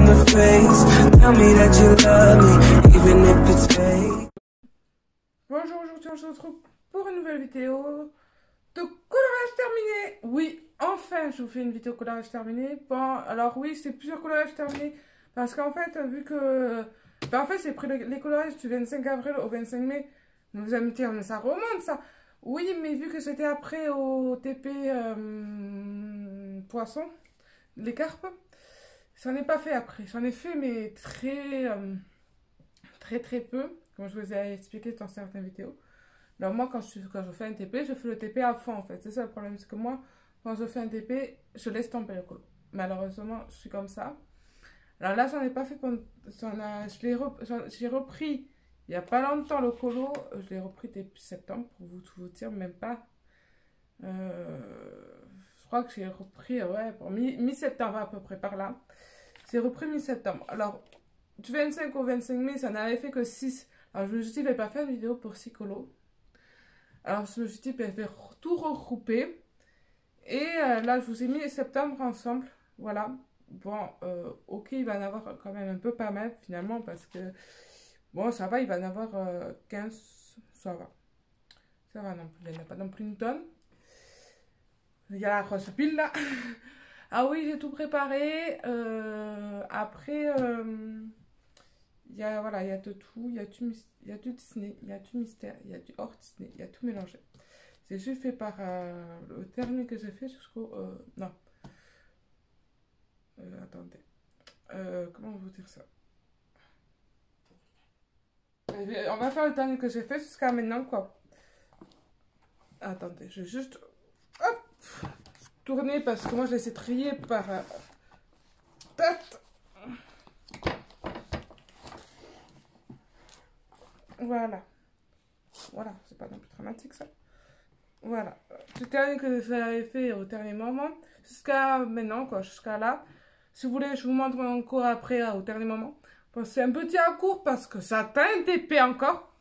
the face. Tell me that you love me, even if it's fake. Bonjour, aujourd'hui on se retrouve pour une nouvelle vidéo de coloriage terminé. Oui, enfin je vous fais une vidéo coloriage terminé. Bon, alors oui, c'est plusieurs coloriages terminés. Parce qu'en fait, vu que... en fait, j'ai pris les coloriages du 25 avril au 25 mai. Vous allez me dire, mais ça remonte ça. Oui, mais vu que j'étais après au TP poisson, les carpes, j'en ai pas fait après. J'en ai fait, mais très peu, comme je vous ai expliqué dans certaines vidéos. Alors moi, quand je fais un TP, je fais le TP à fond en fait. C'est ça le problème, c'est que moi, quand je fais un TP, je laisse tomber le colo. Malheureusement, je suis comme ça. Alors là, j'en ai pas fait pendant... J'ai repris il n'y a pas longtemps le colo. Je l'ai repris depuis septembre, pour tout vous dire, même pas. Je crois que j'ai repris, ouais, pour mi-septembre à peu près par là. J'ai repris mi-septembre. Alors, du 25 au 25 mai, ça n'avait fait que 6. Alors, je me suis dit, je vais pas faire une vidéo pour 6 colos. Alors, je me suis dit, ben, je vais tout regrouper. Et là, je vous ai mis septembre ensemble. Voilà. Bon, ok, il va en avoir quand même un peu pas mal, finalement, parce que... Bon, ça va, il va en avoir 15. Ça va. Ça va non plus. Il n'y en a pas non plus une tonne. Il y a la grosse pile, là. Ah oui, j'ai tout préparé. Après... il y a, voilà, il y a de tout, il y a du Disney, il y a du mystère, il y a du hors Disney, il y a tout mélangé. C'est juste fait par le dernier que j'ai fait jusqu'au... non. Attendez. Comment vous dire ça? On va faire le dernier que j'ai fait jusqu'à maintenant, quoi. Attendez, je vais juste... Hop, tourner parce que moi je laissé trier par... tête. Voilà. Voilà, c'est pas non plus dramatique ça. Voilà. Le dernier que j'avais fait au dernier moment, jusqu'à maintenant, quoi, jusqu'à là. Si vous voulez, je vous montre encore après, au dernier moment. Bon, c'est un petit à court parce que j'atteins un TP encore.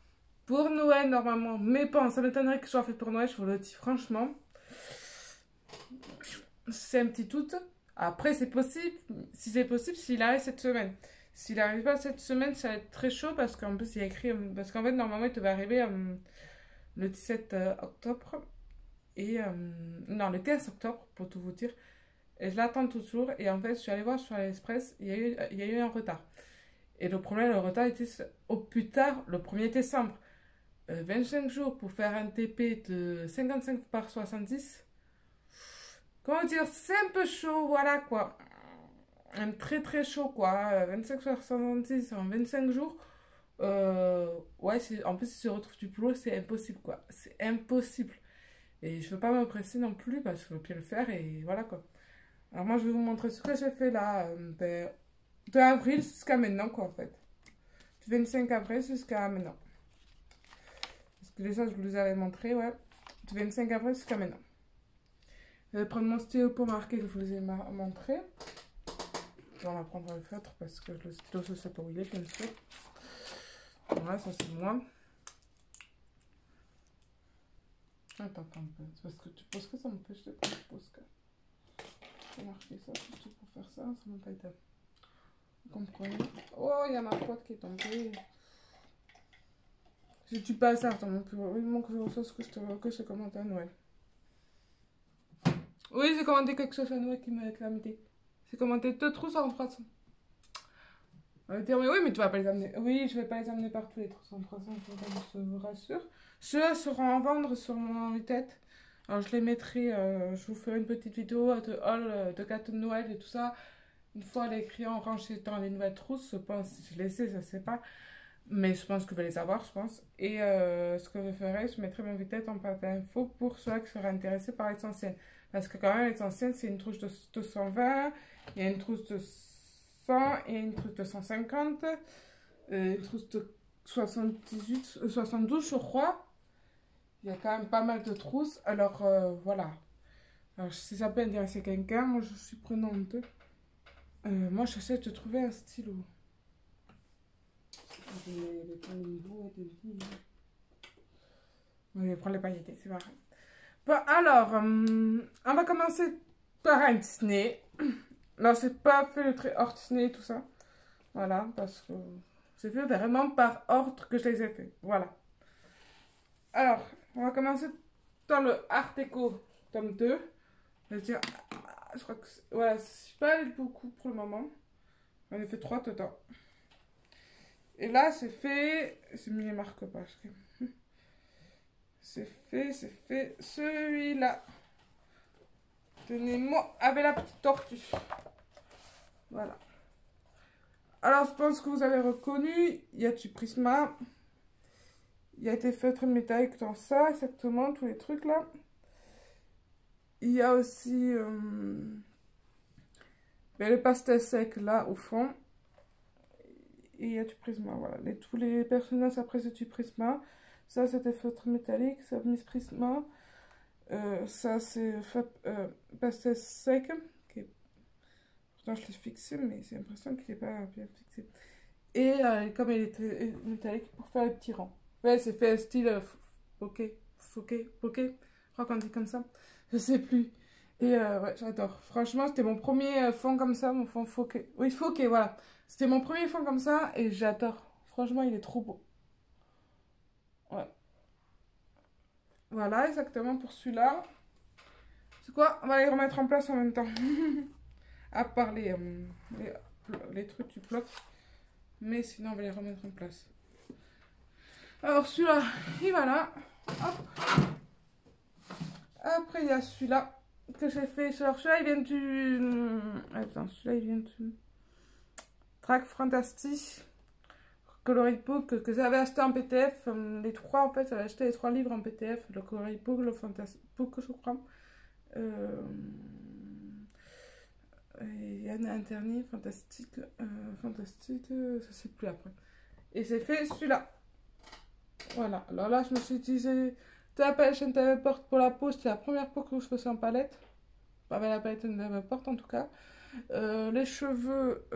Pour Noël, normalement. Mais bon, ça m'étonnerait que je sois fait pour Noël, je vous le dis franchement. C'est un petit doute. Après, c'est possible. Si c'est possible, s'il arrive cette semaine. S'il n'arrive pas cette semaine, ça va être très chaud parce qu'en plus, il y a écrit... Parce qu'en fait, normalement, il devait arriver le 17 octobre. Et... non, le 15 octobre, pour tout vous dire. Et je l'attends toujours. Et en fait, je suis allée voir sur l'Express, il y a eu un retard. Et le problème, le retard était au plus tard, le 1er décembre. 25 jours pour faire un TP de 55 par 70. Comment dire, c'est un peu chaud, voilà quoi. Un très chaud quoi. 25 par 70 en 25 jours. Ouais, en plus, si je retrouve du boulot, c'est impossible quoi. C'est impossible. Et je veux pas me presser non plus parce que je veux bien le faire et voilà quoi. Alors moi, je vais vous montrer ce que j'ai fait là, de avril jusqu'à maintenant quoi en fait. Du 25 avril jusqu'à maintenant. Parce que déjà, je vous les avais montré, ouais. Du 25 avril jusqu'à maintenant. Je vais prendre mon stylo pour marquer que je vous les ai montré. On va prendre le feutre parce que le stylo se sait où il est, bien sûr. Voilà, ça c'est moi. Attends un peu. Parce que tu penses que ça m'empêche de prendre le Posca. Je vais marquer ça, surtout pour faire ça, ça m'a pas été. Vous comprenez? Oh, il y a ma pote qui est tombée. J'ai du bazar dans mon bureau. Il manque que je reçois ce que j'ai commandé à Noël. Oui, j'ai commandé quelque chose à Noël qui m'a calamité. J'ai commandé 2 trousses en 300. On va dire, mais oui, mais tu vas pas les amener. Oui, je vais pas les amener partout, les trousses en 300, je vous rassure. Ceux-là seront à vendre sur mon tête. Alors, je les mettrai, je vous ferai une petite vidéo de haul de gâteau de Noël et tout ça. Une fois les clients rangés dans les nouvelles trousses, je pense, si je les sais, je sais pas. Mais je pense que je vais les avoir, je pense. Et ce que je ferai, je mettrai mon tête en barre d'infos pour ceux qui seraient intéressés par les anciennes. Parce que quand même, les anciennes, c'est une trousse de 220, il y a une trousse de 100 et une trousse de 150, une trousse de 78, 72, je crois. Il y a quand même pas mal de trousses. Alors, voilà. Alors, si ça peut intéresser quelqu'un, moi, je suis prenante. Moi, j'essaie de trouver un stylo. Je vais prendre les pailletés, c'est pareil. Bon, alors, on va commencer par un Disney. Alors, j'ai pas fait le trait hors Disney et tout ça. Voilà, parce que c'est fait vraiment par ordre que je les ai fait. Voilà. Alors, on va commencer dans le Art Déco tome 2. Je crois que voilà, je suis pas allée beaucoup pour le moment. J'en ai fait 3 total. Et là, c'est fait. C'est mis les marque-pages. C'est fait celui-là. Tenez-moi avec la petite tortue. Voilà. Alors, je pense que vous avez reconnu. Il y a du Prisma. Il y a des feutres métalliques dans ça, exactement, tous les trucs là. Il y a aussi le pastel sec là au fond. Et il y a du Prisma, voilà. Tous les personnages après c'est du Prisma. Ça c'est des feutres métalliques, ça Miss Prisma. Ça c'est pastel sec. Pourtant je l'ai fixé, mais j'ai l'impression qu'il n'est pas bien fixé. Et comme il était métallique, pour faire les petits rangs. Ouais, c'est fait style poké, je crois qu'on dit comme ça. Je sais plus. Et ouais, j'adore. Franchement, c'était mon premier fond comme ça, mon fond foqué. Oui, foqué, voilà. C'était mon premier fond comme ça et j'adore. Franchement, il est trop beau. Ouais. Voilà, exactement pour celui-là. C'est quoi? On va les remettre en place en même temps. À part les trucs du bloc. Mais sinon, on va les remettre en place. Alors, celui-là, il va là. Hop. Après, il y a celui-là que j'ai fait. Alors, celui-là, il vient du... Attends, celui-là, il vient du... Track Fantastic. Coloring-book que j'avais acheté en PDF. Les trois, en fait, j'avais acheté les 3 livres en PDF. Le Coloring-book, le Fantastic-book, je crois. Il y en a un dernier, fantastique, je sais plus après. Et j'ai fait celui-là. Voilà, alors là je me suis dit, de la palette Chanel Porte pour la peau, c'était la première peau que je faisais en palette. Pas avec la palette Chanel Porte en tout cas. Les cheveux,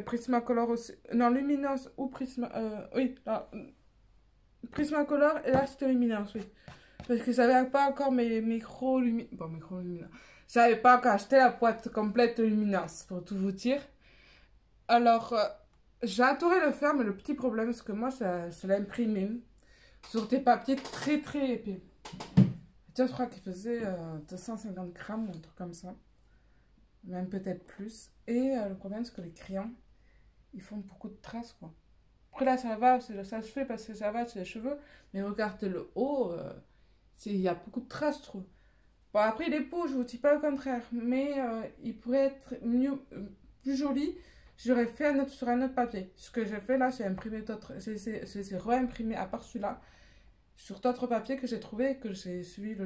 Prismacolor aussi. Non, Luminance ou Prisma. Oui, non, Prismacolor et là c'était Luminance, oui. Parce que j'avais pas encore mes micro-luminance. Bon, micro-luminance. J'avais pas encore acheté la boîte complète de luminance, pour tout vous dire. Alors, j'ai adoré le faire, mais le petit problème, c'est que moi, je l'ai imprimé sur des papiers très très épais. Je crois qu'il faisait 250 grammes ou un truc comme ça. Même peut-être plus. Et le problème, c'est que les crayons, ils font beaucoup de traces, quoi. Après là, ça va, ça se fait parce que ça va, c'est les cheveux. Mais regardez le haut, il y a beaucoup de traces, je trouve. Bon, après, les peaux, je vous dis pas le contraire. Mais il pourrait être mieux, plus joli. J'aurais fait sur un autre papier. Ce que j'ai fait là, j'ai imprimé d'autres. J'ai réimprimé à part celui-là sur d'autres papiers que j'ai trouvé, que j'ai suivi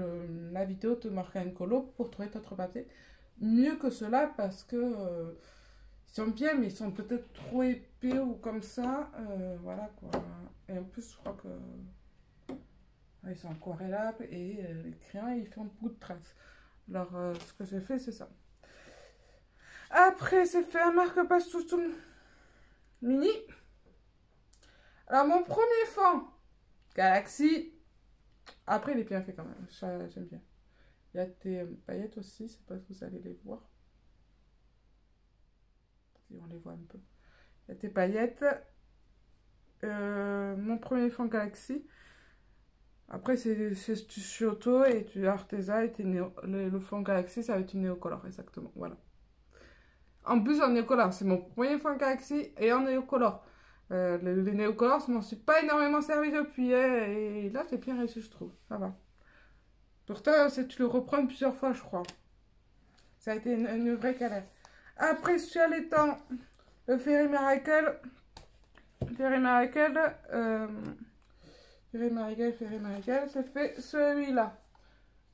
la vidéo de Morgane Colo pour trouver d'autres papiers. Mieux que ceux-là parce que ils sont bien, mais ils sont peut-être trop épais ou comme ça. Voilà quoi. Et en plus, je crois que ils sont aquarellables et les crayons ils font beaucoup de traces. Alors, ce que j'ai fait, c'est ça. Après, c'est fait un marque-page tout mini. Alors, mon premier fond, Galaxy. Après, il est bien fait quand même. J'aime bien. Il y a des paillettes aussi. Je sais pas si vous allez les voir. Si on les voit un peu. Il y a des paillettes. Mon premier fond Galaxy. Après, c'est du Shoto et du Arteza. Et le fond Galaxy, ça va être une néocolor. Exactement. Voilà. En plus, en néocolor, c'est mon premier fond Galaxy et en néocolor. Les néocolors, je m'en suis pas énormément servi depuis. Et là, c'est bien réussi, je trouve. Ça va. Pourtant, tu le reprends plusieurs fois, je crois. Ça a été une vraie galère. Après, je suis allée dans le Fairy Miracle. Fairy Miracle, c'est fait celui-là.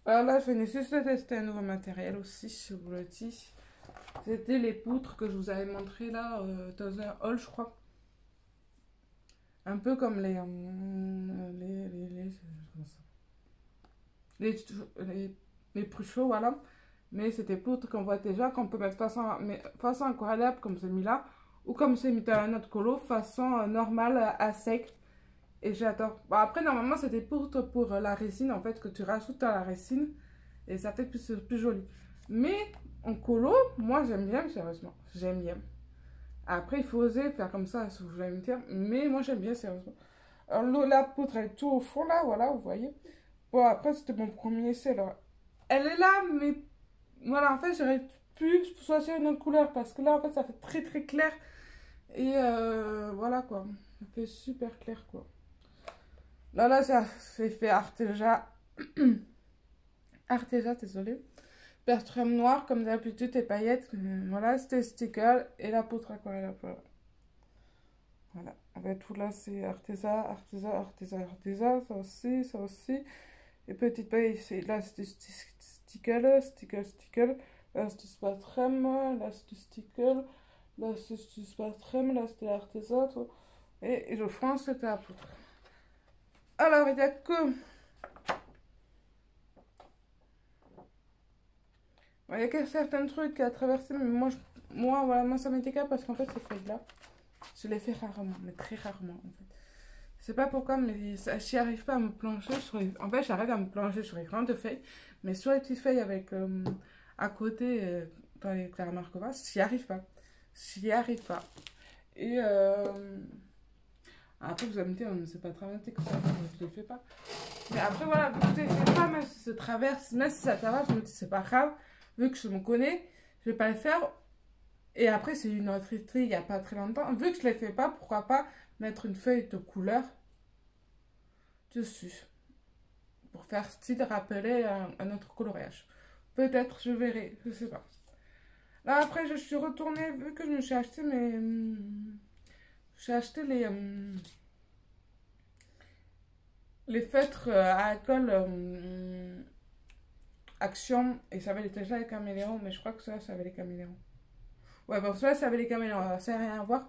Alors là, je venais juste de tester un nouveau matériel aussi, je vous le dis. C'était les poutres que je vous avais montré là, dans un haul, je crois. Un peu comme les pruchots, voilà. Mais c'est des poutres qu'on voit déjà, qu'on peut mettre façon aquarellable, comme c'est mis là. Ou comme c'est mis dans un autre colo, façon normale à sec. Et j'adore. Bon, après, normalement, c'est des poutres pour la résine, en fait, que tu rajoutes dans la résine. Et ça fait plus joli. Mais en colo, moi j'aime bien, sérieusement. J'aime bien. Après, il faut oser faire comme ça, si vous allez me dire. Mais moi j'aime bien, sérieusement. Alors, la poutre, elle est tout au fond là, voilà, vous voyez. Bon, après, c'était mon premier essai. Alors, elle est là, mais voilà, en fait, j'aurais pu choisir une autre couleur parce que là, en fait, ça fait très très clair. Et voilà quoi. Ça fait super clair quoi. Là, ça c'est fait Arteja. Arteja, désolé. Pertrem noir, comme d'habitude, et paillettes. Voilà, c'était sticker et la poutre aquarelle. Voilà. Avec tout là, c'est Artesa, Artesa, Artesa, Artesa. Ça aussi, ça aussi. Et petite paille, là, c'était sticker, sticker, sticker. Là, c'était Spatrem. Là, c'était sticker. Là, c'était Spatrem. Là, c'était Artesa. Et le front, c'était la poutre. Alors, il n'y a que... Il y a que certains trucs à traverser, mais voilà, moi ça m'était cas parce qu'en fait, ces feuilles-là, je les fais rarement, mais très rarement, en fait. Je sais pas pourquoi, mais j'y arrive pas à me plonger sur les... En fait, j'arrive à me plonger sur les grandes feuilles, mais sur les petites feuilles avec... à côté, dans les Clara Markova, j'y arrive pas. J'y arrive pas. Et... Après, vous allez me dire, c'est pas dramatique, ça, je les fais pas. Mais après, voilà, vu que je les fais pas, même si ça traverse, même si ça traverse, je me dis, c'est pas grave. Vu que je me connais, je vais pas le faire. Et après, c'est une autre histoire, il n'y a pas très longtemps. Vu que je ne les fais pas, pourquoi pas mettre une feuille de couleur dessus. Pour faire style rappeler un autre coloriage. Peut-être, je verrai, je sais pas. Là, après, je suis retournée, vu que je me suis acheté mes... J'ai acheté les feutres à alcool Action, et ça avait déjà les caméléons, mais je crois que ça avait les caméléons. Ouais, bon, ça avait les caméléons, ça n'a rien à voir.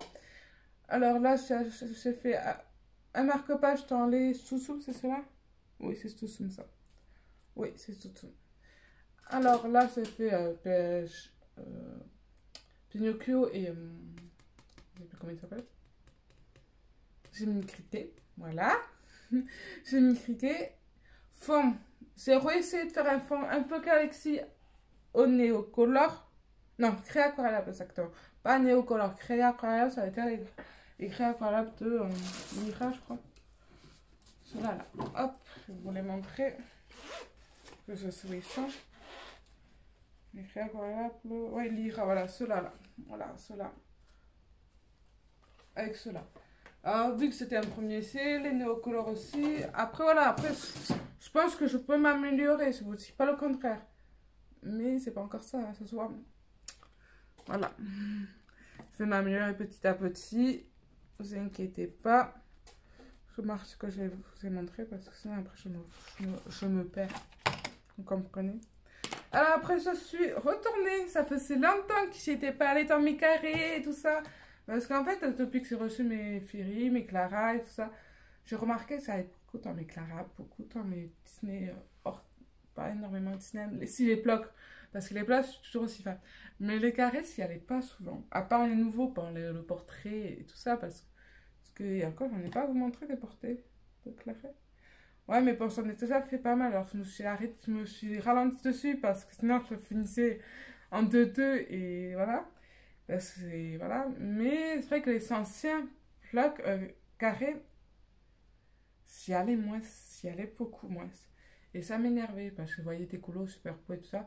Alors là, j'ai fait un marque-page dans les sous-sous, c'est cela? Oui, c'est sous-sous ça. Oui, c'est sous-sous. Alors là, j'ai fait Pinocchio et... je sais plus comment il s'appelle. J'ai mis crité, voilà. J'ai mis crité. Fond. J'ai réussi de faire un fond un peu galaxy au néocolor. Non, créa aquarelle exactement. Pas néocolor, créa aquarelle, ça a été les créa aquarelle de Lyra, je crois. Cela là. Hop, je vais vous les montrer. Que je suis ça. Les créa aquarelle, ouais, Lyra, voilà, cela là. Voilà, cela. Avec cela. Alors, vu que c'était un premier essai, les néocolores aussi. Après, voilà, après, je pense que je peux m'améliorer, je vous dis pas le contraire. Mais c'est pas encore ça, ce soir. Voilà. Je vais m'améliorer petit à petit. Ne vous inquiétez pas. Je marque ce que je vous ai montré parce que sinon après je me perds. Vous comprenez? Alors après je suis retournée. Ça faisait longtemps que j'étais pas allée dans mes carrés et tout ça. Parce qu'en fait, depuis que j'ai reçu mes Fury, mes Clara et tout ça, j'ai remarqué que ça allait beaucoup dans mes Clara, beaucoup dans mes Disney, pas énormément Disney, si les blocs, parce que les blocs, je suis toujours aussi fan. Mais les carrés, j'y allais pas souvent, à part les nouveaux, par le portrait et tout ça, parce que encore, j'en ai pas à vous montrer des portraits de Claret. Ouais, mais bon, j'en ai déjà fait pas mal, alors je me suis arrêtée, je me suis ralentie dessus, parce que sinon, je finissais en 2-2, et voilà. Parce que voilà, mais c'est vrai que les anciens blocs carrés, j'y allais moins, j'y allais beaucoup moins. Et ça m'énervait parce que je voyais tes colos super beaux et tout ça.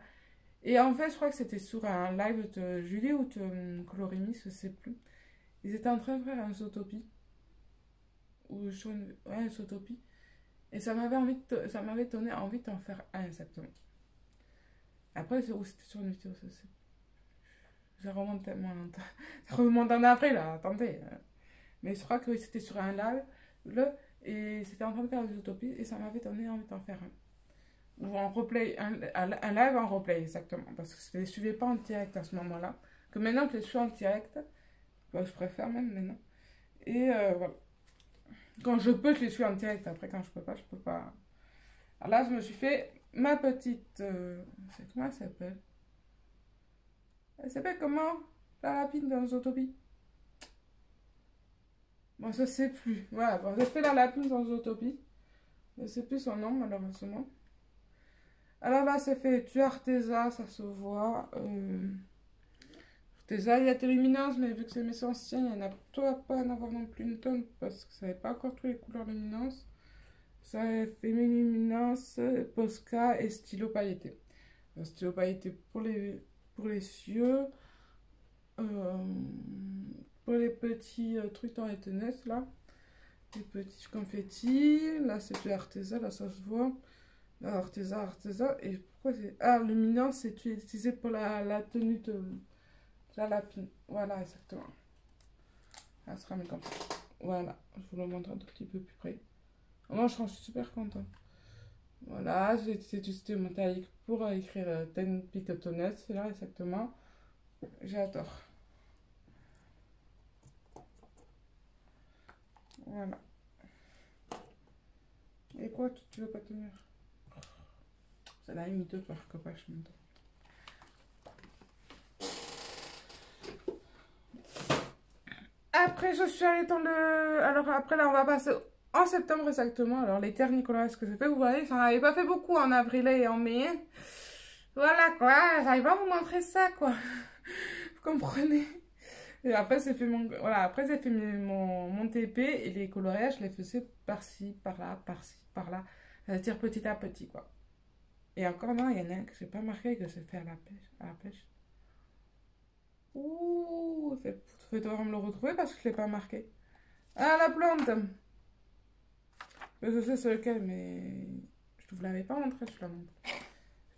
Et en fait, je crois que c'était sur un live de Julie ou de Colorémis, je sais plus. Ils étaient en train de faire un Zootopie. Ou sur ouais, un Zootopie. Et ça m'avait donné envie d'en faire un exactement. Après, c'était sur une vidéo, ça c'est. Ça remonte tellement longtemps. Ça remonte en avril, là, attendez. Mais je crois que c'était sur un live, et c'était en train de faire des utopies, et ça m'avait donné envie d'en faire un. Ou en replay, un live en replay, exactement. Parce que je ne les suivais pas en direct à ce moment-là. Que maintenant que je les suis en direct, bah, je préfère même maintenant. Et voilà. Quand je peux, je les suis en direct. Après, quand je peux pas, je peux pas. Alors là, je me suis fait ma petite... comment elle s'appelle? Elle s'appelle comment? La lapine dans Zootopie. Bon, je sais plus. Voilà, bon, j'ai fait la lapine dans Zootopie. Je sais plus son nom, malheureusement. Alors là, c'est fait du Arteza, ça se voit. Arteza, il y a des lumineuses, mais vu que c'est mes anciens, il n'y en a doit pas en avoir non plus une tonne parce que ça n'avait pas encore toutes les couleurs lumineuses. Ça fait mes lumineuses, Posca et stylo pailleté. Stylo pailleté pour les yeux, euh, pour les petits trucs dans les tenailles là. Les petits confettis. Là, c'est du Arteza, là, ça se voit. Là, Arteza. Et pourquoi c'est. Ah, le mignon, c'est utilisé pour la tenue de la lapine. Voilà, exactement. Ça sera mis comme ça. Voilà, je vous le montre un tout petit peu plus près. Moi, je suis super content. Voilà, j'ai utilisé du stylo métallique pour écrire Ten Pictotonnes, c'est là, exactement. J'adore. Voilà. Et quoi, tu veux pas tenir? Ça l'a mis deux par copage maintenant. Après, je suis allée dans le... Alors après, là, on va passer en septembre exactement. Alors, les terres Nicolas, ce que j'ai fait, vous voyez, j'en avais pas fait beaucoup en avril et en mai. Voilà, quoi. J'arrive pas à vous montrer ça, quoi. Vous comprenez? Et après, j'ai fait mon... Voilà, après, j'ai fait mon TP et les coloriages, je les faisais par-ci, par-là. C'est-à-dire petit à petit, quoi. Et encore, non, il y en a un que j'ai pas marqué que j'ai fait à la pêche. À la pêche. Ouh, faut devoir me le retrouver parce que je l'ai pas marqué. Ah, la plante. Je sais c'est lequel, mais je ne vous l'avais pas montré, je la montre.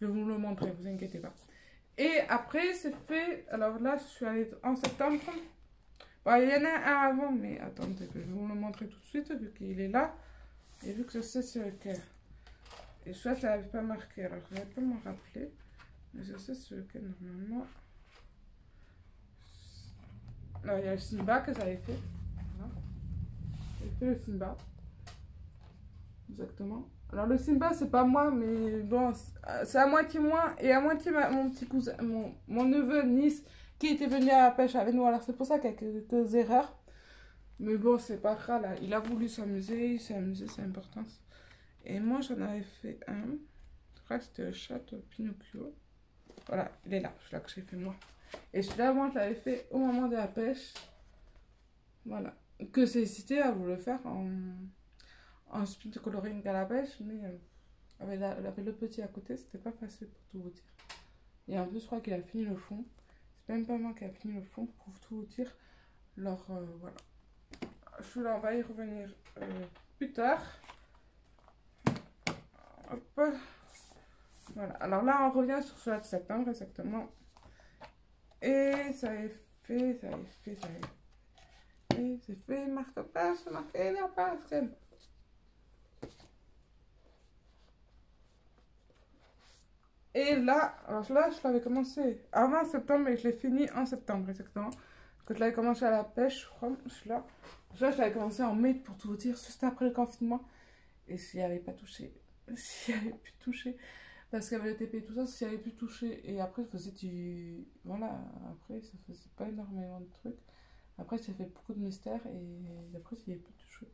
Je vais vous le montrer, vous inquiétez pas. Et après, c'est fait. Alors là, je suis allée en septembre. Bon, il y en a un avant, mais attendez, je vais vous le montrer tout de suite, vu qu'il est là. Et vu que je sais c'est lequel. Et soit je ne l'avais pas marqué, alors je ne vais pas me rappeler. Mais je sais c'est lequel normalement. Alors, il y a le Simba que j'avais fait. Voilà. J'ai fait le Simba. Exactement. Alors, le Simba, c'est pas moi, mais bon, c'est à moitié moi et à moitié mon petit cousin, mon neveu Nice, qui était venu à la pêche avec nous. Alors, c'est pour ça qu'il y a quelques erreurs. Mais bon, c'est pas grave, là. Il a voulu s'amuser, il s'est amusé, c'est important. Et moi, j'en avais fait un. Je crois que c'était le chat de Pinocchio. Voilà, il est là, celui-là que j'ai fait moi. Et celui-là, moi, je l'avais fait au moment de la pêche. Voilà. Que j'ai hésité à vous le faire en speed coloring à la pêche, mais avec le petit à côté, c'était pas facile pour tout vous dire. Et en plus, je crois qu'il a fini le fond. C'est même pas moi qui a fini le fond pour tout vous dire. Alors, voilà. Celui-là, on va y revenir plus tard. Hop. Voilà. Alors là, on revient sur celui-là de septembre, exactement. Et ça est fait, Et c'est fait, marque-page, marqué la page. Et là, alors là, je l'avais commencé avant septembre, mais je l'ai fini en septembre, exactement. Parce que je l'avais commencé à la pêche, je crois, celui-là. Là, je l'avais commencé en mai, pour tout vous dire, juste après le confinement. Et s'il n'y avait pas touché, s'il n'y avait plus touché, parce qu'avec le TP et tout ça, s'il n'y avait plus touché. Et après, je faisais du... Voilà, après, ça faisait pas énormément de trucs. Après, j'ai fait beaucoup de mystères et après, il n'y avait plus touché.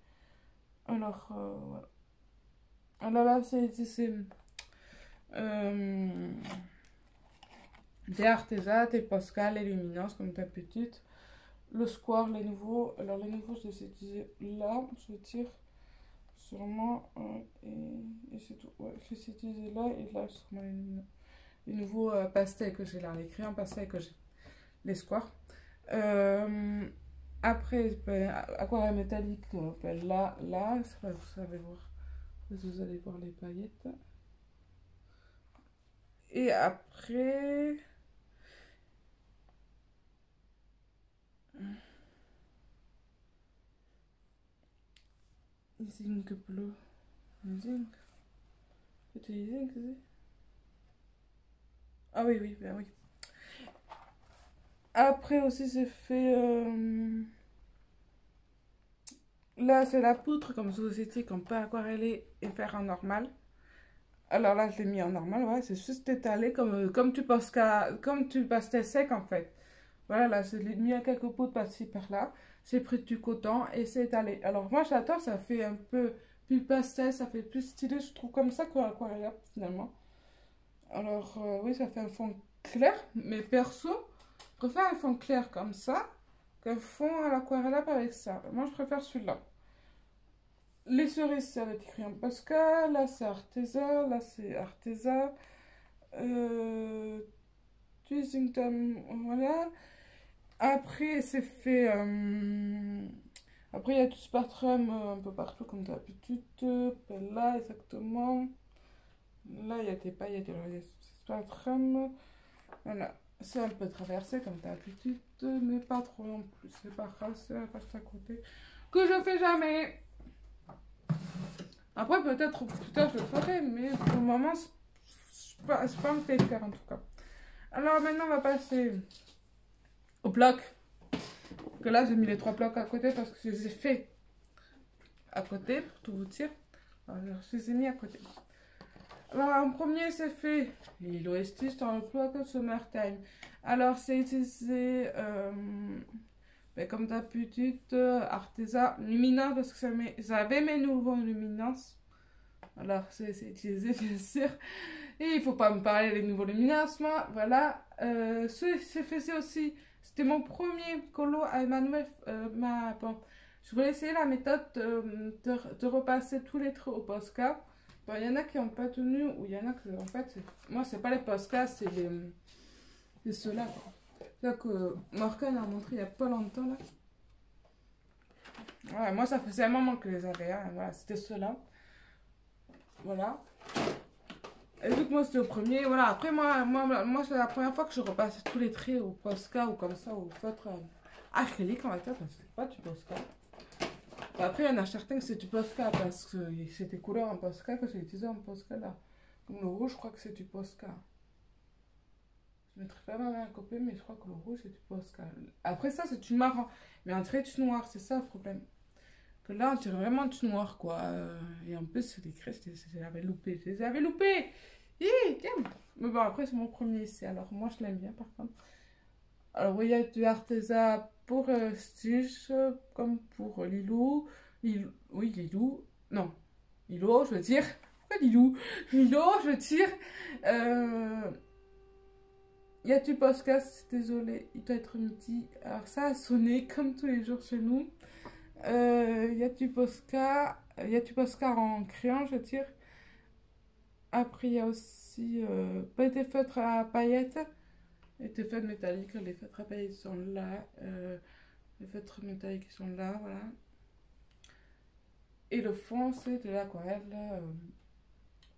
Alors, voilà. Alors là, c'est des Arteza, des Posca, les Luminous, comme d'habitude. Le Square, les nouveaux. Alors, les nouveaux, je les ai utilisés là. Je tire sûrement. Et c'est tout. Ouais, je les ai utilisés là et là, sûrement les Luminous. Les nouveaux pastels que j'ai là. Les crayons pastels que j'ai. Les Squares. Après, ben, aquarelle métallique. Ben, là, vous allez voir. Vous allez voir les paillettes. Et après... Zinc bleu. Zinc. C'était zinc, c'est... Ah oui, oui, ben oui. Après aussi, j'ai fait... Là, c'est la poutre, comme société, qu'on peut aquareller et faire en normal. Alors là, je l'ai mis en normal, ouais, c'est juste étalé comme tu pastel sec en fait. Voilà, là, j'ai mis à quelques pots de par-ci par-là. J'ai pris du coton et c'est étalé. Alors moi, j'adore, ça fait un peu plus pastel, ça fait plus stylé, je trouve comme ça qu'aquarelle finalement. Alors, oui, ça fait un fond clair, mais perso, je préfère un fond clair comme ça qu'un fond à l'aquarelle avec ça. Moi, je préfère celui-là. Les cerises, ça va être écrit en Posca. Là, c'est Arteza. Là, c'est Arteza. Euh, Twisington, voilà. Après, c'est fait. Après, il y a du spectrum un peu partout, comme d'habitude. Là, exactement. Là, il y a des paillettes, il y a du spectrum. Voilà. C'est un peu traversé, comme d'habitude, mais pas trop non plus. C'est pas grave, c'est la page à côté. Que je fais jamais. Après, peut-être plus tard, je le ferai, mais pour le moment, c'est pas me faire en tout cas. Alors, maintenant, on va passer au bloc. Que là, j'ai mis les 3 blocs à côté parce que je les ai fait à côté, pour tout vous dire. Alors, je les ai mis à côté. Alors, en premier, c'est fait Lilo et Stitch dans le bloc Summertime. Alors, c'est utilisé, comme d'habitude, Arteza Luminance parce que j'avais mes nouveaux luminances. Alors, c'est utilisé, bien sûr. Et il faut pas me parler des nouveaux luminances, moi. Voilà. C'est fait aussi. C'était mon premier colo à Emmanuel. Bon, je voulais essayer la méthode de repasser tous les traits au Posca. Bon, il y en a qui n'ont pas tenu, ou il y en a que, en fait, moi, c'est pas les Posca, c'est ceux-là. C'est que Morgan a montré il y a pas longtemps, là. Ouais, moi, ça faisait un moment que je les avais. Hein. Voilà, c'était ceux-là. Voilà. Et vu que moi c'était au premier, voilà. Après, moi c'est la première fois que je repasse tous les traits au Posca ou comme ça, au feutre acrylique, on va dire, parce que c'est pas du Posca. Après, il y en a certains que c'est du Posca parce que c'est des couleurs en Posca que j'ai utilisé en Posca là. Comme le rouge, je crois que c'est du Posca. Je mettrai pas ma main à copier, mais je crois que le rouge c'est du Posca. Après, ça c'est du marron, mais un trait du noir, c'est ça le problème. Que là, on dirait vraiment du noir quoi. Et en plus, les crêpes, je les avais loupées. Je les avais loupées! Tiens. Mais bon, après, c'est mon premier essai. Alors, moi, je l'aime bien, par contre. Alors, oui, il y a du Arteza pour Stitch, comme pour Lilou. Oui, Lilou. Non. Lilo, je veux dire. Pourquoi Lilou? Lilo, je veux dire. Il y a du podcast, désolé, il doit être midi. Alors, ça a sonné comme tous les jours chez nous. Il y a du Posca. Il y a du Posca en crayon, je veux dire. Après, il y a aussi pas des feutres à paillettes et des feutres métalliques. Les feutres à paillettes sont là. Les feutres métalliques sont là, voilà. Et le fond, c'est de l'aquarelle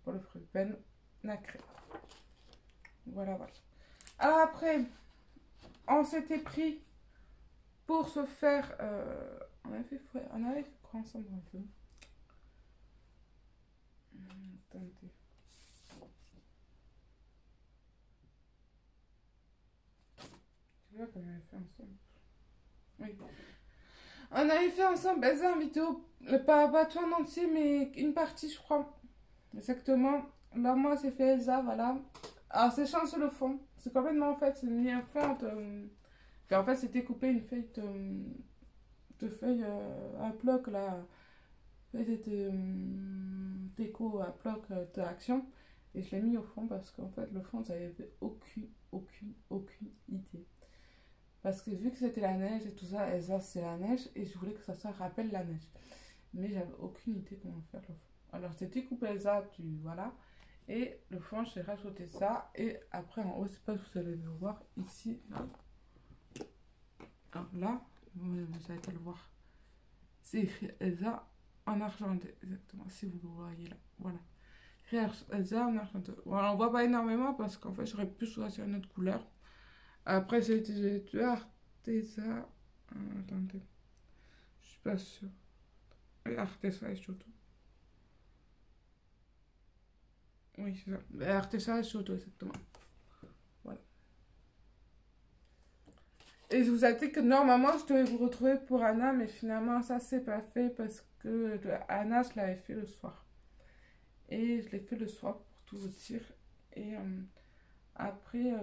pour le fruit pen nacré. Voilà, voilà. Alors après, on s'était pris pour se faire... on avait fait quoi ensemble un peu. Attendez. Tu vois qu'on avait fait ensemble. Oui. On avait fait ensemble un vidéo, pas tout en entier, mais une partie, je crois. Exactement. Là, moi, c'est fait Elsa, voilà. Alors, c'est chanceux le fond. C'est complètement, en fait, c'est mis un fond de... Puis, en fait, c'était coupé une feuille de feuille à bloc, là. Feuille de déco à bloc de action. Et je l'ai mis au fond parce qu'en fait, le fond, j'avais aucune idée. Parce que vu que c'était la neige et tout ça, Elsa c'est la neige et je voulais que ça rappelle la neige. Mais j'avais aucune idée comment faire le fond. Alors j'ai découpé Elsa, voilà. Et le fond, j'ai rajouté ça. Et après en haut, c'est pas si vous allez le voir ici. Là. Alors là, vous allez le voir. C'est écrit Elsa en argenté, exactement, si vous le voyez là. Voilà. Elsa en argenté. Voilà, on voit pas énormément parce qu'en fait, j'aurais pu choisir une autre couleur. Après, j'ai utilisé Arteza. Attendez. Je suis pas sûre. Arteza et surtout. Oui, c'est ça. Arteza et surtout, exactement. Voilà. Et je vous ai dit que normalement, je devais vous retrouver pour Anna, mais finalement, ça s'est pas fait parce que Anna, je l'avais fait le soir. Et je l'ai fait le soir pour tout vous dire. Et après,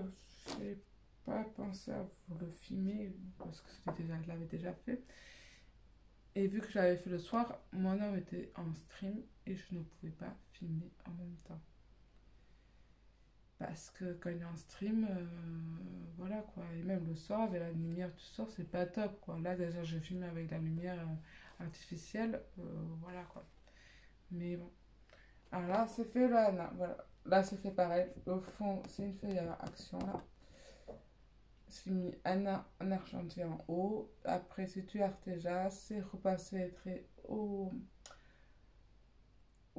j'ai pas pensé à vous le filmer parce que je l'avais déjà fait. Et vu que je l'avais fait le soir, mon homme était en stream et je ne pouvais pas filmer en même temps. Parce que quand il est en stream, voilà quoi. Et même le soir, avec la lumière du soir, c'est pas top quoi. Là déjà, je filme avec la lumière artificielle, voilà quoi. Mais bon. Alors là, c'est fait là, non, voilà. Là, c'est fait pareil. Au fond, c'est une feuille à action là. J'ai mis Anna en argenté en haut. Après, c'est tu Arteja. C'est repassé très au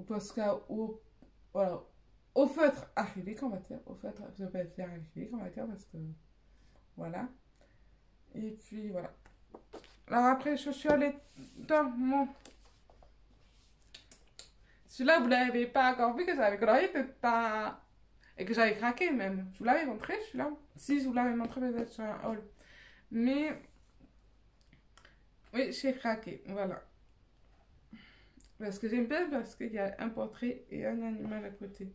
Posca, voilà, au feutre acrylique, on va dire. Au feutre, je vais pas dire acrylique, on va dire, parce que voilà. Et puis voilà. Alors après, je suis allée dans mon. Celui-là, vous l'avez pas encore vu que j'avais colorié et que j'avais craqué même. Je vous l'avais montré celui-là. Si, je vous l'avais montré peut-être sur un haul. Mais oui, j'ai craqué. Voilà. Parce que j'aime bien parce qu'il y a un portrait et un animal à côté.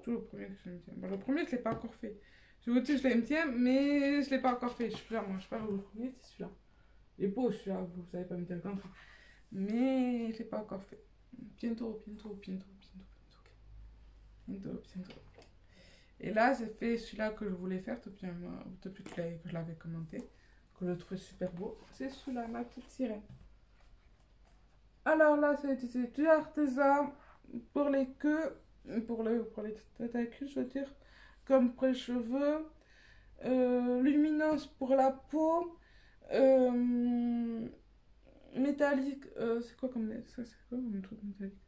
Tout le premier que j'aime bien. Bon, le premier, je ne l'ai pas encore fait. Je vous dis, je l'aime bien, mais je ne l'ai pas encore fait. Je suis là, moi, je parle au premier, c'est celui-là. Il est beau celui-là, vous savez pas me dire quand. Mais je ne l'ai pas encore fait. Bientôt. Et là, j'ai fait celui-là que je voulais faire depuis que je l'avais commenté, que je trouvais super beau. C'est celui-là, ma petite sirène. Alors là, c'est du artisan pour les queues, pour les tentacules, je veux dire, comme près-cheveux, lumineuse pour la peau, métallique, c'est quoi comme truc métallique?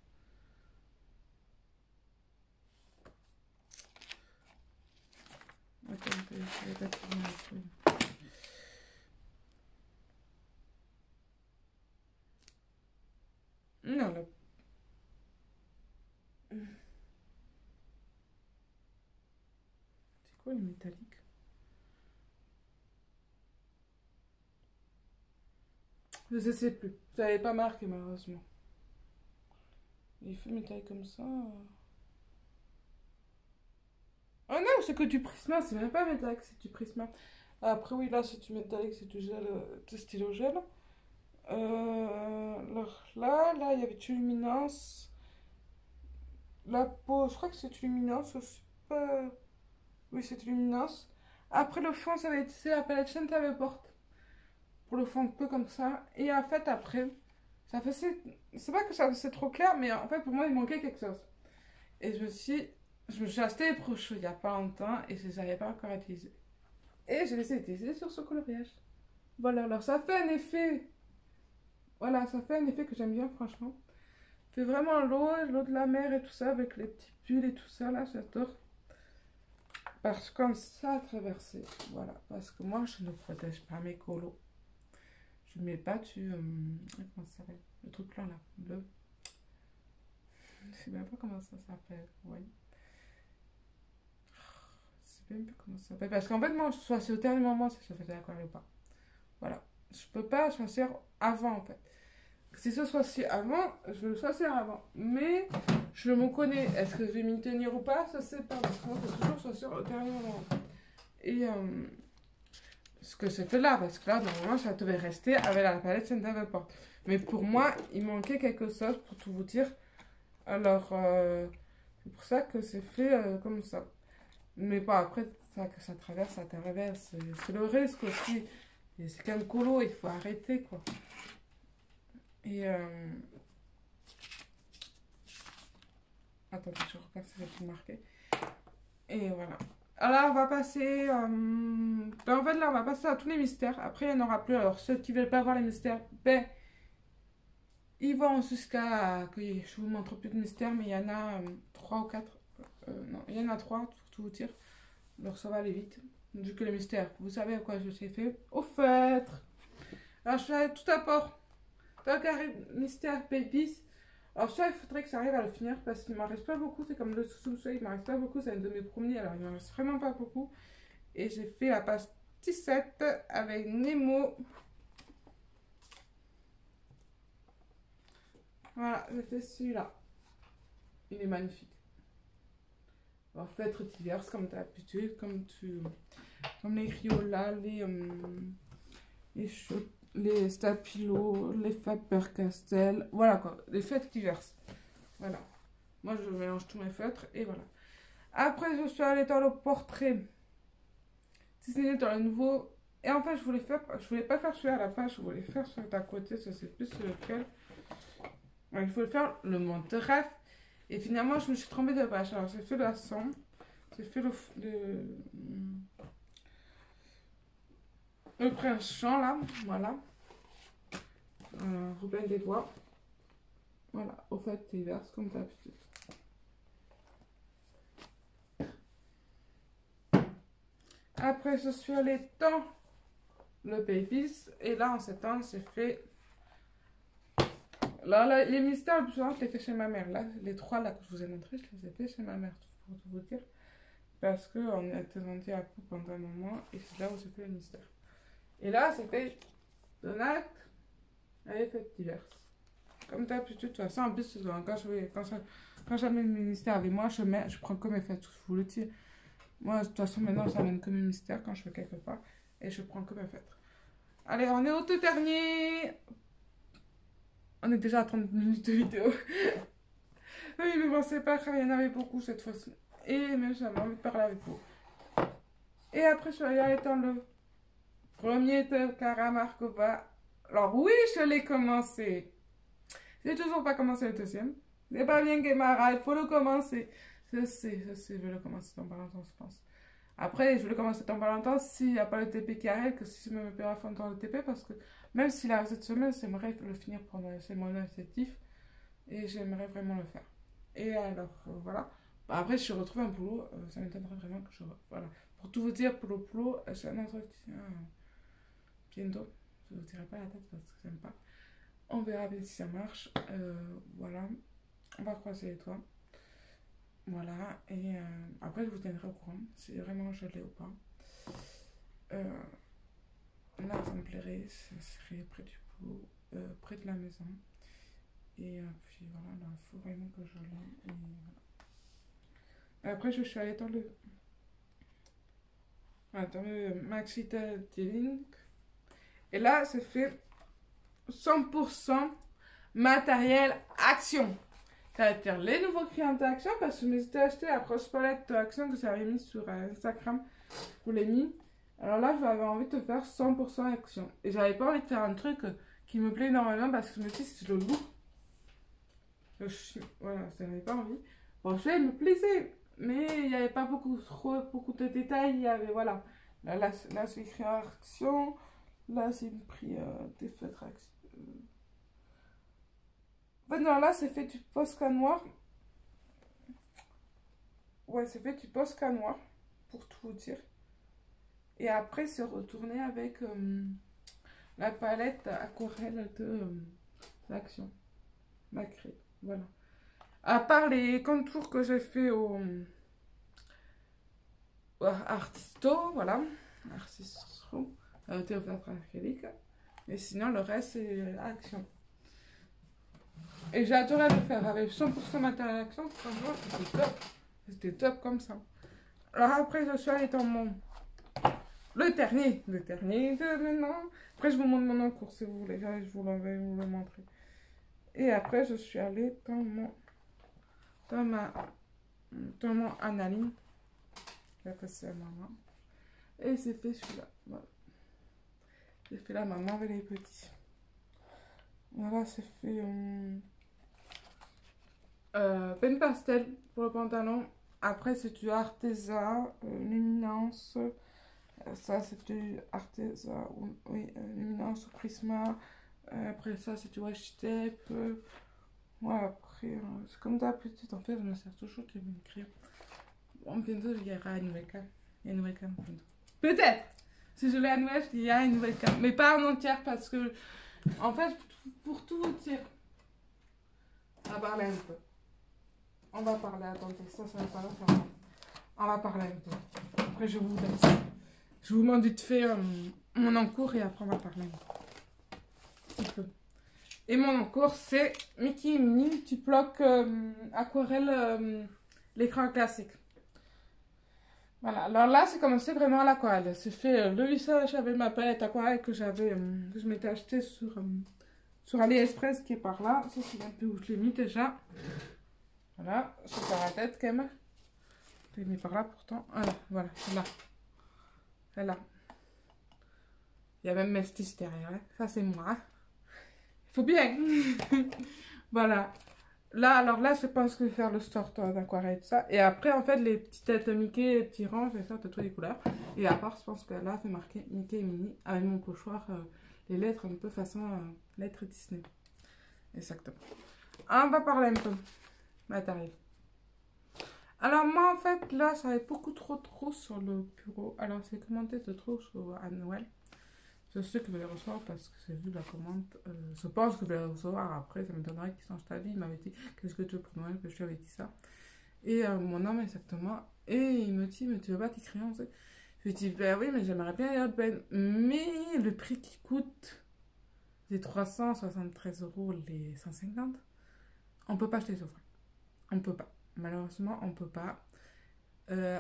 Attends, je vais pas trouver un truc. Non, là. C'est quoi le métallique? Je ne sais plus. Je n'avais pas marqué malheureusement. Il fait métallique comme ça. Oh non, c'est que du prisma, c'est même pas métallique, c'est du prisma. Après, oui, là, c'est du métallique, c'est du gel, du stylo gel. Alors là, il y avait du luminance. La peau, je crois que c'est du luminance aussi. Oui, c'est du luminance. Après, le fond, ça va être la palette Chantal Porte. Pour le fond, un peu comme ça. Et en fait, après, ça faisait. C'est pas que ça faisait trop clair, mais en fait, pour moi, il manquait quelque chose. Et je me suis acheté les brochures il y a pas longtemps et je les avais pas encore utilisés. Et je les ai utilisés sur ce coloriage. Voilà, alors ça fait un effet. Voilà, ça fait un effet que j'aime bien, franchement. C'est vraiment l'eau de la mer et tout ça, avec les petits pulls et tout ça, là, j'adore. Parce que comme ça à traverser, voilà. Parce que moi, je ne protège pas mes colos. Je mets pas comment ça s'appelle? Le truc blanc, là, bleu. Je sais même pas comment ça s'appelle, oui. Je sais même pas comment ça s'appelle. Parce qu'en fait, moi, je choisis au dernier moment si je fais de l'aquarelle ou pas. Voilà. Je peux pas choisir avant, en fait. Si je choisis avant, je vais le choisir avant. Mais je me connais. Est-ce que je vais m'y tenir ou pas? Ça, c'est pas. Parce que moi, je peux toujours choisir au dernier moment. Et ce que j'ai fait là, parce que là, normalement, ça devait rester avec la palette Chantal Porte. Mais pour moi, il manquait quelque chose, pour tout vous dire. Alors, c'est pour ça que c'est fait comme ça. Mais bon, après, que ça traverse, ça traverse. C'est le risque aussi. Et c'est qu'un colo, il faut arrêter, quoi. Et attendez, je repasse avec tout marqué. Et voilà. Alors, on va passer. Ben, en fait, là, on va passer à tous les mystères. Après, il n'y en aura plus. Alors, ceux qui ne veulent pas voir les mystères, ben, ils vont jusqu'à que je vous montre plus de mystères. Mais il y en a 3 ou 4. Non, il y en a 3, pour tout vous dire. Donc, ça va aller vite. Du coup, les mystères, vous savez à quoi je suis fait? Au feutre. Alors, je fais tout d'abord. Carré mystère Babies. Alors ça, il faudrait que ça arrive à le finir parce qu'il m'en reste pas beaucoup. C'est comme le sous-sol, il m'en reste pas beaucoup. C'est un de mes premiers, alors il m'en reste vraiment pas beaucoup. Et j'ai fait la page 17 avec Nemo. Voilà, j'ai fait celui-là. Il est magnifique. Alors feutres divers comme d'habitude, comme les Criolla, les Stabilo, les Faber-Castell, voilà quoi, les feutres diverses. Voilà. Moi je mélange tous mes feutres et voilà. Après, je suis allée dans le portrait Disney dans le nouveau. Et en fait, je voulais pas faire celui à la fin, je voulais faire celui d'à côté, je sais plus sur lequel. Ouais, il faut faire le monde de rêve. Et finalement, je me suis trompée de page. Alors, j'ai fait la somme. J'ai fait le prince Jean, là. Voilà. Robin des Bois. Voilà. Au fait, divers, comme d'habitude. Après, je suis allée dans le Babies. Et là, en septembre, j'ai fait... Là, les mystères, le plus souvent, je les fais chez ma mère. Là, les 3 là que je vous ai montrés, je les ai fait chez ma mère, pour tout vous dire. Parce qu'on était vendus à Pau pendant un moment. Et c'est là où j'ai fait le mystère. Et là, c'était Donald avec fêtes diverses. Comme d'habitude, de toute façon, en plus, quand j'amène mes mystères avec moi, je prends comme mes fêtes, je vous le dis. Moi, de toute façon, maintenant, j'amène comme mes mystères quand je vais quelque part. Et je prends comme mes fêtes. Allez, on est au tout dernier. On est déjà à 30 minutes de vidéo. Oui, mais bon, c'est pas grave, il y en avait beaucoup cette fois-ci. Et même, j'avais envie de parler avec vous. Et après, je suis allée dans le premier de Karamarkova. Alors oui, je l'ai commencé. J'ai toujours pas commencé le deuxième. C'est pas bien, Guémara, il faut le commencer. Je sais, je vais le commencer dans pas longtemps, je pense. Après, je vais le commencer dans pas longtemps s'il n'y a pas le TP qui arrive, que si je me mets à fond dans le TP, parce que même s'il arrive cette semaine, j'aimerais le finir pendant c'est mon objectif. Et j'aimerais vraiment le faire. Et alors, voilà. Bah, après, si je retrouve un boulot, ça m'étonnerait vraiment que je... Voilà. Pour tout vous dire, pour le boulot, j'ai un entretien bientôt. Je ne vous dirai pas la tête parce que j'aime pas. On verra bien si ça marche. Voilà. On va croiser les doigts. Voilà. Et après, je vous tiendrai au courant si vraiment je l'ai ou pas. Là, ça me plairait. Ce serait près du boulot, près de la maison. Et puis voilà, là, il faut vraiment que je l'aie. Voilà. Après, je suis allée dans le Maxi Link. Et là, c'est fait 100% matériel action. C'est-à-dire les nouveaux clients d'action, parce que je m'étais acheté la grosse palette d'action que j'avais mis sur Instagram. Je vous l'ai mis. Alors là, j'avais envie de faire 100% action. Et j'avais pas envie de faire un truc qui me plaît énormément parce que je me dis, si je le loue, voilà, j'avais pas envie. Bon, je me plaisait, mais il n'y avait pas beaucoup de détails. Il y avait, voilà. Là c'est écrit action. Là, c'est pris des feutres action. Non, là, c'est fait du Posca noir. Ouais, c'est fait du Posca noir, pour tout vous dire. Et après, c'est retourné avec la palette aquarelle de l'action. Macré. Voilà. À part les contours que j'ai fait au Artisto, voilà. Artisto, théâtre acrylique. Et sinon, le reste, c'est action. Et j'ai adoré le faire avec 100% matériel action. Franchement, c'était top. C'était top comme ça. Alors après, je suis allée dans le dernier de maintenant. Après, je vous montre mon encours si vous voulez. Je vous vais vous le montrer. Et après, je suis allée dans mon Analine. J'ai passé à maman. Et c'est fait celui-là. Voilà. J'ai fait la maman avec les petits. Voilà, c'est fait peine pastel pour le pantalon. Après, c'est du Arteza, Luminance. Ça, c'est du Arteza, oui, Luminance ou Prisma. Après ça, c'est du washi tape. Ouais, après, c'est comme d'habitude. En fait, je me sers toujours de une crème. Bon, bientôt, il y aura une nouvelle cam. Il y a une nouvelle cam bientôt. Peut-être! Si je l'ai à Noël, il y a une nouvelle cam. Mais pas en entière parce que, en fait, pour tout vous dire, on va parler un peu. On va parler, attendez, ça va pas là faire. On va parler un peu. Après, je vous laisse. Je vous demande vite fait mon encours et après, on va parler un petit peu. Et mon encours, c'est Mickey et Minnie du bloc aquarelle l'écran classique. Voilà, alors là, c'est commencé vraiment à l'aquarelle. C'est fait le lissage avec ma palette aquarelle que je m'étais acheté sur AliExpress qui est par là. Ça, c'est un peu où je l'ai mis déjà. Voilà, je fais la tête quand même. Je l'ai mis par là pourtant. Ah, voilà, celle-là. Celle-là. Il y a même mes stitches derrière. Hein. Ça, c'est moi. Il faut bien. Voilà. Là, alors là, je pense que je vais faire le sort d'aquarelle et tout ça. Et après, en fait, les petites têtes Mickey, les petits rangs, je vais faire de toutes les couleurs. Et à part, je pense que là, c'est marqué Mickey et Minnie avec mon pochoir, les lettres un peu façon lettres Disney. Exactement. Ah, on va parler un peu matériel. Alors moi, en fait, là, ça va être beaucoup trop de trousses sur le bureau. Alors, c'est commandé de trousses à Noël. Je sais que je vais les recevoir parce que j'ai vu la commande. Je pense que je vais les recevoir après. Ça me donnerait qu'il change ta vie. Il m'avait dit qu'est-ce que tu veux pour Noël, que je lui avais dit ça. Et mon homme, exactement. Et il me dit, mais tu veux pas tes crayons? Je lui dis, ben oui, mais j'aimerais bien les Hotben. Mais le prix qui coûte, les 373 € les 150, on peut pas acheter les offres. On peut pas. Malheureusement, on peut pas.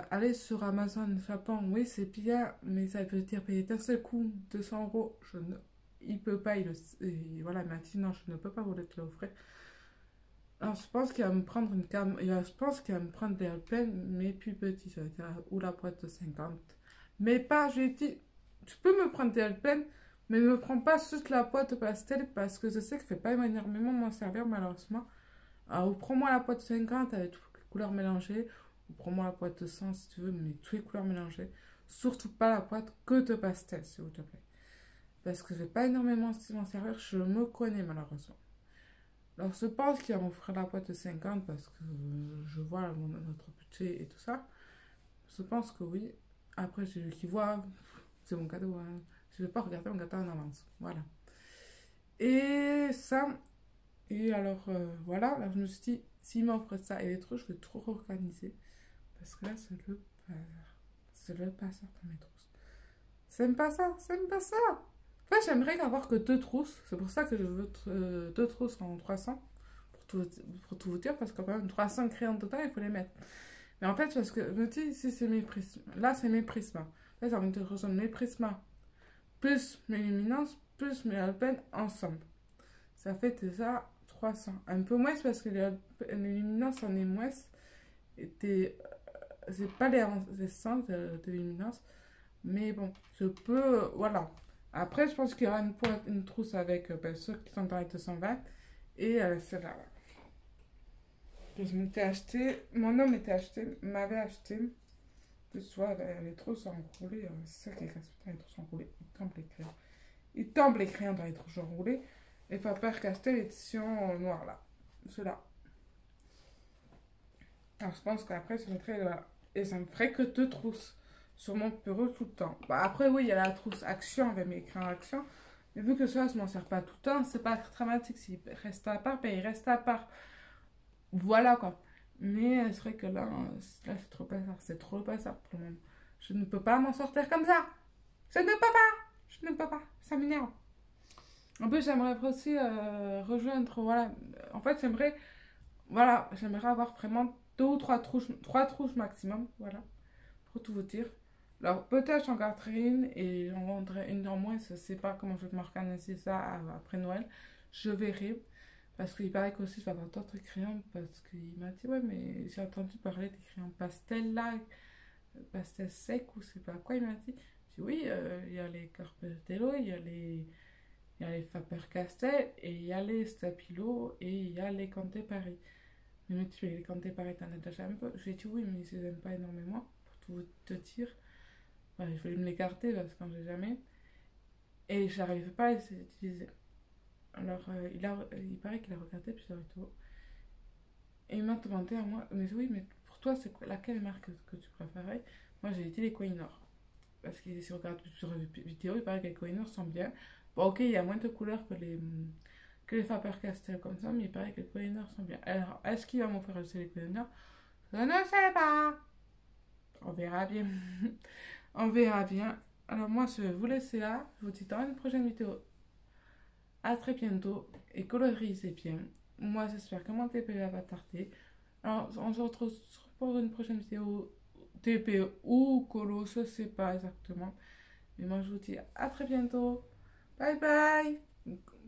Aller sur Amazon Japon, oui, c'est bien, mais ça veut dire payer d'un seul coup 200 €. Il peut pas, voilà, il m'a dit non, je ne peux pas vous l'offrir. Alors, je pense qu'il va me prendre une cam, je pense qu'il va me prendre des Alpen, mais plus petits, ça veut dire, ou la boîte de 50. Mais pas, j'ai dit, tu peux me prendre des Alpen, mais ne me prends pas toute la boîte pastel parce que je sais que je ne vais pas énormément m'en servir, malheureusement. Alors, prends-moi la boîte de 50 avec toutes les couleurs mélangées. Ou prends-moi la boîte de 100 si tu veux, mais toutes les couleurs mélangées. Surtout pas la boîte que de pastel, s'il vous plaît. Parce que je vais pas énormément m'en servir, je me connais malheureusement. Alors je pense qu'il va m'offrir la boîte de 50 parce que je vois notre budget et tout ça. Je pense que oui. Après, j'ai vu qu'il voit, c'est mon cadeau. Hein. Je ne vais pas regarder mon gâteau en avance. Voilà. Et ça, et alors voilà, alors je me suis dit, s'il m'offre ça et les trucs, je vais trop organiser. Parce que là, c'est le bazar. C'est le bazar dans mes trousses. C'est même pas ça, c'est même pas ça. En fait, j'aimerais avoir que 2 trousses. C'est pour ça que je veux 2 trousses en 300. Pour tout vous dire, parce que quand même 300 crayons dedans, il faut les mettre. Mais en fait, parce que je me dis, ici, c'est mes prismes. Là, c'est mes prismes. Là, ça va me rejoindre mes prismes, plus mes luminances, plus mes alpènes ensemble. Ça fait déjà 300. Un peu moins parce que les luminances, en est moins. C'est pas les 100 de luminance, mais bon, je peux, voilà. Après, je pense qu'il y aura une trousse avec ceux qui sont dans les 220 et celle-là. Que je m'étais acheté, mon homme m'avait acheté, que ce soit les trousses enroulées, c'est ça qui est casse les trousses enroulées, il tombe les crayons. Il tombe les crayons dans les trousses enroulées, et Faber-Castell édition noire là, ceux-là. Alors je pense qu'après, je mettrai là. Et ça me ferait que 2 trousses sur mon bureau tout le temps. Bah, après, oui, il y a la trousse action avec mes crayons action. Mais vu que ça, je m'en sers pas tout le temps, c'est pas dramatique. S'il reste à part, ben il reste à part. Voilà quoi. Mais c'est vrai que là c'est trop bazar. C'est trop bazar pour le moment. Je ne peux pas m'en sortir comme ça. Je ne peux pas. Je ne peux pas. Ça m'énerve. En plus, j'aimerais aussi rejoindre. Voilà. En fait, j'aimerais avoir vraiment 2 ou 3 trouches maximum, voilà, pour tout vous dire. Alors peut-être j'en garderai une et j'en vendrai une en moins, je sais pas comment je vais m'organiser ça après Noël, je verrai. Parce qu'il paraît qu'aussi je vais avoir d'autres crayons, parce qu'il m'a dit, ouais mais j'ai entendu parler des crayons pastel là, pastel sec ou c'est pas quoi, il m'a dit. Je dis oui, il y a les Carpeltello, il y a les Faber-Castell et il y a les Stabilo et il y a les Conté Paris. Il me dit, mais quand t'es pareil, t'en as déjà un peu. Je lui ai dit oui, mais je les aime pas énormément, pour tout te dire. Ouais, il fallait me les garder parce que j'ai jamais. Et j'arrivais pas à les utiliser. Alors, il paraît qu'il a regardé plusieurs vidéos. Et il m'a demandé à moi, mais oui, mais pour toi, c'est laquelle marque que tu préférais? Moi, j'ai dit les Kohinoor. Parce que si on regarde plusieurs vidéos, il paraît que les Kohinoor sont bien. Bon, ok, il y a moins de couleurs que les Faber-Castell comme ça, mais il paraît que les Kohinoor sont bien. Alors, est-ce qu'il va m'offrir aussi les Kohinoor? Je ne sais pas. On verra bien. On verra bien. Alors, moi, je vais vous laisser là. Je vous dis dans une prochaine vidéo. À très bientôt. Et colorisez bien. Moi, j'espère que mon TP va tarder. Alors, on se retrouve pour une prochaine vidéo. TP ou colo, je sais pas exactement. Mais moi, je vous dis à très bientôt. Bye bye.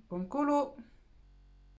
Bon colo.